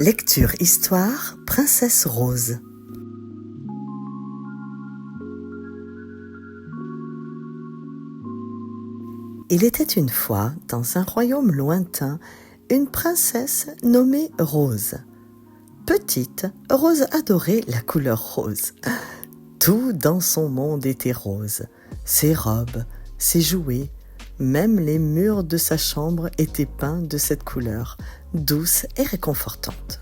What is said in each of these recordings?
Lecture Histoire, Princesse Rose. Il était une fois, dans un royaume lointain, une princesse nommée Rose. Petite, Rose adorait la couleur rose. Tout dans son monde était rose. Ses robes, ses jouets, même les murs de sa chambre étaient peints de cette couleur, douce et réconfortante.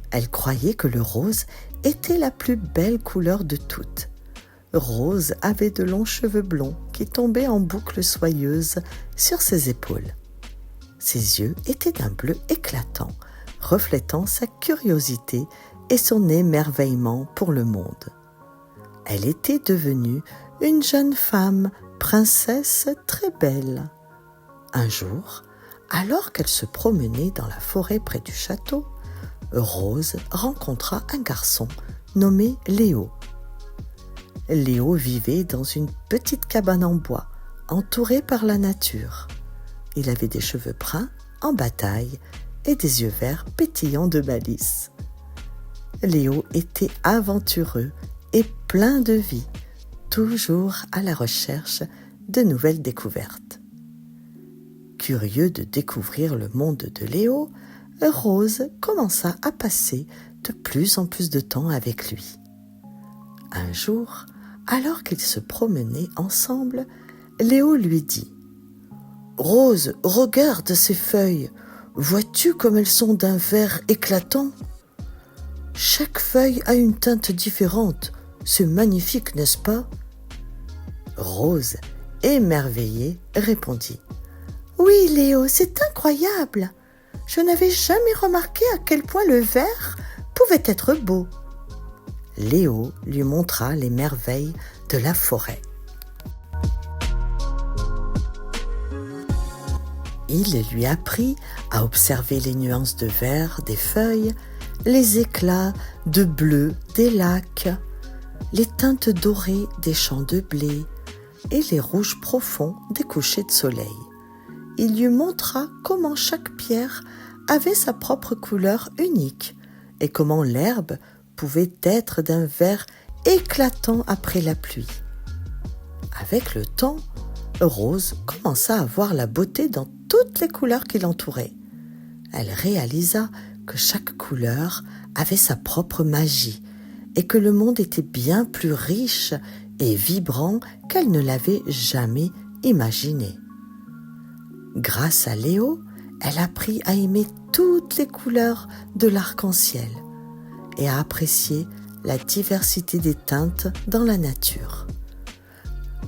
Elle croyait que le rose était la plus belle couleur de toutes. Rose avait de longs cheveux blonds qui tombaient en boucles soyeuses sur ses épaules. Ses yeux étaient d'un bleu éclatant, reflétant sa curiosité et son émerveillement pour le monde. Elle était devenue une jeune femme, princesse très belle. Un jour, alors qu'elle se promenait dans la forêt près du château, Rose rencontra un garçon nommé Léo. Léo vivait dans une petite cabane en bois, entourée par la nature. Il avait des cheveux bruns en bataille et des yeux verts pétillants de malice. Léo était aventureux et plein de vie, toujours à la recherche de nouvelles découvertes. Curieux de découvrir le monde de Léo, Rose commença à passer de plus en plus de temps avec lui. Un jour, alors qu'ils se promenaient ensemble, Léo lui dit « Rose, regarde ces feuilles, vois-tu comme elles sont d'un vert éclatant ? Chaque feuille a une teinte différente, c'est magnifique, n'est-ce pas ?» Rose, émerveillée, répondit « Oui, Léo, c'est incroyable. Je n'avais jamais remarqué à quel point le vert pouvait être beau. » Léo lui montra les merveilles de la forêt. Il lui apprit à observer les nuances de vert des feuilles, les éclats de bleu des lacs, les teintes dorées des champs de blé et les rouges profonds des couchers de soleil. Il lui montra comment chaque pierre avait sa propre couleur unique et comment l'herbe pouvait être d'un vert éclatant après la pluie. Avec le temps, Rose commença à voir la beauté dans toutes les couleurs qui l'entouraient. Elle réalisa que chaque couleur avait sa propre magie et que le monde était bien plus riche et vibrant qu'elle ne l'avait jamais imaginé. Grâce à Léo, elle apprit à aimer toutes les couleurs de l'arc-en-ciel et à apprécier la diversité des teintes dans la nature.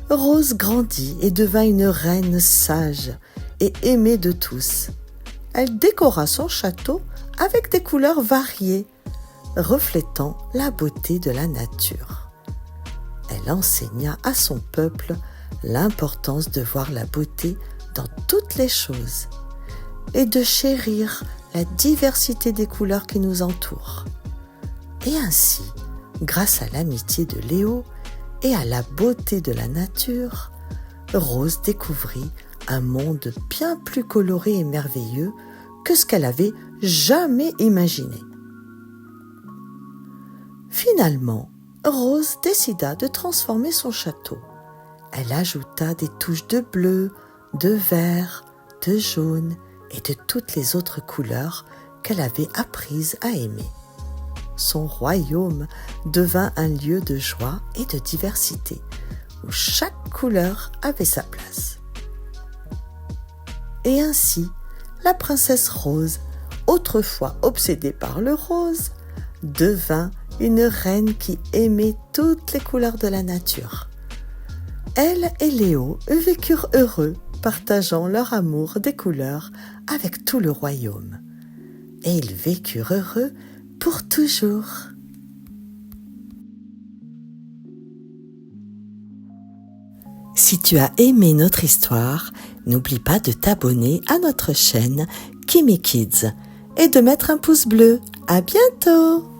Rose grandit et devint une reine sage et aimée de tous. Elle décora son château avec des couleurs variées, reflétant la beauté de la nature. Elle enseigna à son peuple l'importance de voir la beauté dans toutes les choses et de chérir la diversité des couleurs qui nous entourent. Et ainsi, grâce à l'amitié de Léo et à la beauté de la nature, Rose découvrit un monde bien plus coloré et merveilleux que ce qu'elle avait jamais imaginé. Finalement, Rose décida de transformer son château. Elle ajouta des touches de bleu, de vert, de jaune et de toutes les autres couleurs qu'elle avait apprises à aimer. Son royaume devint un lieu de joie et de diversité, où chaque couleur avait sa place. Et ainsi, la princesse Rose, autrefois obsédée par le rose, devint une reine qui aimait toutes les couleurs de la nature. Elle et Léo vécurent heureux, partageant leur amour des couleurs avec tout le royaume. Et ils vécurent heureux pour toujours. Si tu as aimé notre histoire, n'oublie pas de t'abonner à notre chaîne Kimi Kids et de mettre un pouce bleu. À bientôt!